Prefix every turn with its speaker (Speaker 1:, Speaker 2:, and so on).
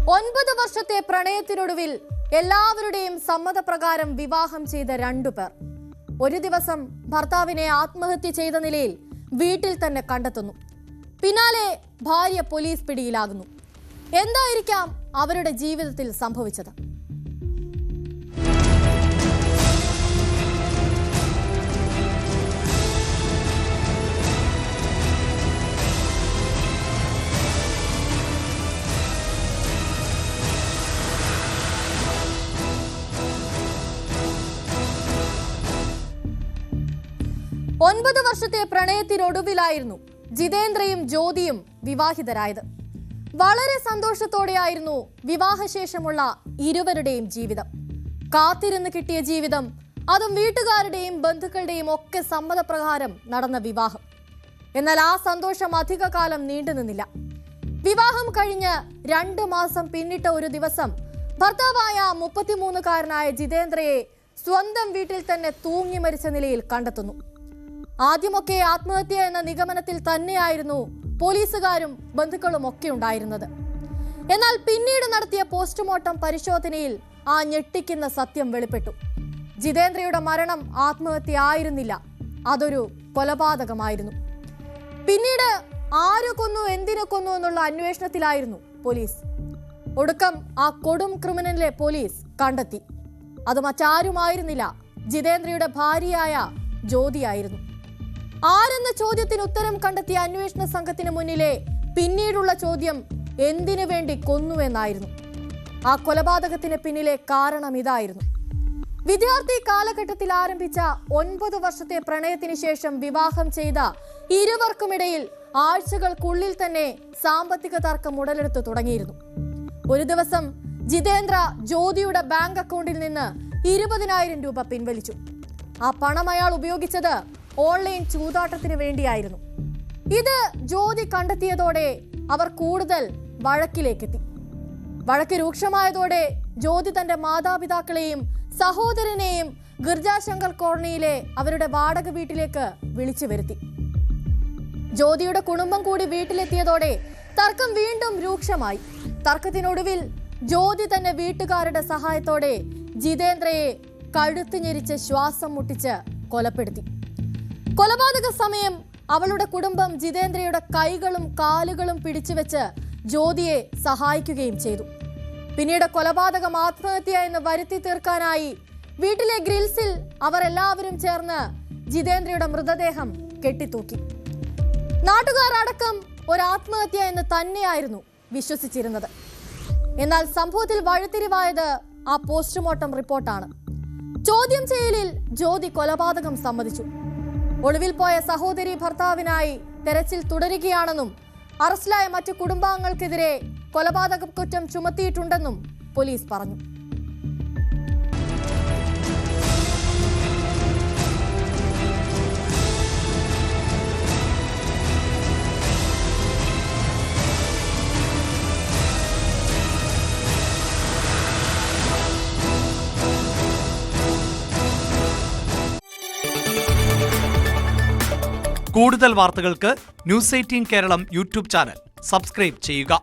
Speaker 1: 9 വർഷത്തെ പ്രണയത്തിനൊടുവിൽ എല്ലാവരുടെയും സമ്മതപ്രകാരം വിവാഹം ചെയ്ത രണ്ടുപേർ ഒരു ദിവസം ഭർത്താവിനെ ആത്മഹത്യ ചെയ്ത നിലയിൽ വീട്ടിൽ തന്നെ കണ്ടെത്തുന്നു. പിന്നാലെ ഭാര്യ പോലീസ് പിടിയിലാകുന്നു. എന്തായിരിക്കാം അവരുടെ ജീവിതത്തിൽ സംഭവിച്ചത്? ഒൻപത് വർഷത്തെ പ്രണയത്തിനൊടുവിലായിരുന്നു ജിതേന്ദ്രയും ജ്യോതിയും വിവാഹിതരായത്. വളരെ സന്തോഷത്തോടെയായിരുന്നു വിവാഹശേഷമുള്ള ഇരുവരുടെയും ജീവിതം. കാത്തിരുന്ന് കിട്ടിയ ജീവിതം, അതും വീട്ടുകാരുടെയും ബന്ധുക്കളുടെയും ഒക്കെ സമ്മതപ്രകാരം നടന്ന വിവാഹം. എന്നാൽ ആ സന്തോഷം അധികകാലം നീണ്ടുനിന്നില്ല. വിവാഹം കഴിഞ്ഞ് 2 മാസം പിന്നിട്ട ഒരു ദിവസം ഭർത്താവായ 33-കാരനായ ജിതേന്ദ്രയെ സ്വന്തം വീട്ടിൽ തന്നെ തൂങ്ങി മരിച്ച നിലയിൽ കണ്ടെത്തുന്നു. ആദ്യമൊക്കെ ആത്മഹത്യ എന്ന നിഗമനത്തിൽ തന്നെയായിരുന്നു പോലീസുകാരും ബന്ധുക്കളും ഒക്കെ ഉണ്ടായിരുന്നത്. എന്നാൽ പിന്നീട് നടത്തിയ പോസ്റ്റ്മോർട്ടം പരിശോധനയിൽ ആ ഞെട്ടിക്കുന്ന സത്യം വെളിപ്പെട്ടു. ജിതേന്ദ്രയുടെ മരണം ആത്മഹത്യ ആയിരുന്നില്ല, അതൊരു കൊലപാതകമായിരുന്നു. പിന്നീട് ആര് കൊന്നു, എന്തിനു കൊന്നു എന്നുള്ള അന്വേഷണത്തിലായിരുന്നു പോലീസ്. ഒടുക്കം ആ കൊടും ക്രിമിനലിനെ പോലീസ് കണ്ടെത്തി. അത് മറ്റാരുമായിരുന്നില്ല, ജിതേന്ദ്രയുടെ ഭാര്യയായ ജ്യോതിയായിരുന്നു. ആരെന്ന ചോദ്യത്തിന് ഉത്തരം കണ്ടെത്തിയ അന്വേഷണ സംഘത്തിന് മുന്നിലെ പിന്നീടുള്ള ചോദ്യം എന്തിനു വേണ്ടി കൊന്നുവെന്നായിരുന്നു. ആ കൊലപാതകത്തിന് പിന്നിലെ കാരണം ഇതായിരുന്നു. വിദ്യാർത്ഥി കാലഘട്ടത്തിൽ ആരംഭിച്ച 9 വർഷത്തെ പ്രണയത്തിന് ശേഷം വിവാഹം ചെയ്ത ഇരുവർക്കുമിടയിൽ ആഴ്ചകൾക്കുള്ളിൽ തന്നെ സാമ്പത്തിക തർക്കം ഉടലെടുത്തു തുടങ്ങിയിരുന്നു. ഒരു ദിവസം ജിതേന്ദ്ര ജ്യോതിയുടെ ബാങ്ക് അക്കൗണ്ടിൽ നിന്ന് 20,000 രൂപ പിൻവലിച്ചു. ആ പണം അയാൾ ഉപയോഗിച്ചത് ഓൺലൈൻ ചൂതാട്ടത്തിന് വേണ്ടിയായിരുന്നു. ഇത് ജ്യോതി കണ്ടെത്തിയതോടെ അവർ കൂടുതൽ വഴക്കിലേക്കെത്തി. വഴക്ക് രൂക്ഷമായതോടെ ജ്യോതി തന്റെ മാതാപിതാക്കളെയും സഹോദരനെയും ഗിർജാശങ്കർ കോളനിയിലെ അവരുടെ വാടക വീട്ടിലേക്ക് വിളിച്ചു വരുത്തി. ജ്യോതിയുടെ കുടുംബം കൂടി വീട്ടിലെത്തിയതോടെ തർക്കം വീണ്ടും രൂക്ഷമായി. തർക്കത്തിനൊടുവിൽ ജ്യോതി തന്റെ വീട്ടുകാരുടെ സഹായത്തോടെ ജിതേന്ദ്രയെ കഴുത്ത് ഞെരിച്ച് ശ്വാസം മുട്ടിച്ച് കൊലപ്പെടുത്തി. കൊലപാതക സമയം അവളുടെ കുടുംബം ജിതേന്ദ്രയുടെ കൈകളും കാലുകളും പിടിച്ചുവെച്ച് ജ്യോതിയെ സഹായിക്കുകയും ചെയ്തു. പിന്നീട് കൊലപാതകം ആത്മഹത്യ എന്ന് വരുത്തി തീർക്കാനായി വീട്ടിലെ ഗ്രിൽസിൽ അവർ എല്ലാവരും ചേർന്ന് ജിതേന്ദ്രയുടെ മൃതദേഹം കെട്ടിത്തൂക്കി. നാട്ടുകാരടക്കം ഒരു ആത്മഹത്യ എന്ന് തന്നെയായിരുന്നു വിശ്വസിച്ചിരുന്നത്. എന്നാൽ സംഭവത്തിൽ വഴിത്തിരിവായത് ആ പോസ്റ്റ്മോർട്ടം റിപ്പോർട്ടാണ്. ചോദ്യം ചെയ്യലിൽ ജ്യോതി കൊലപാതകം സമ്മതിച്ചു. ഒളിവിൽ പോയ സഹോദരി ഭർത്താവിനായി തെരച്ചിൽ തുടരുകയാണെന്നും അറസ്റ്റിലായ മറ്റു കുടുംബാംഗങ്ങൾക്കെതിരെ കൊലപാതക കുറ്റം ചുമത്തിയിട്ടുണ്ടെന്നും പോലീസ് പറഞ്ഞു.
Speaker 2: കൂടുതൽ വാർത്തകൾക്ക് News 18 Keralam YouTube channel subscribe ചെയ്യുക.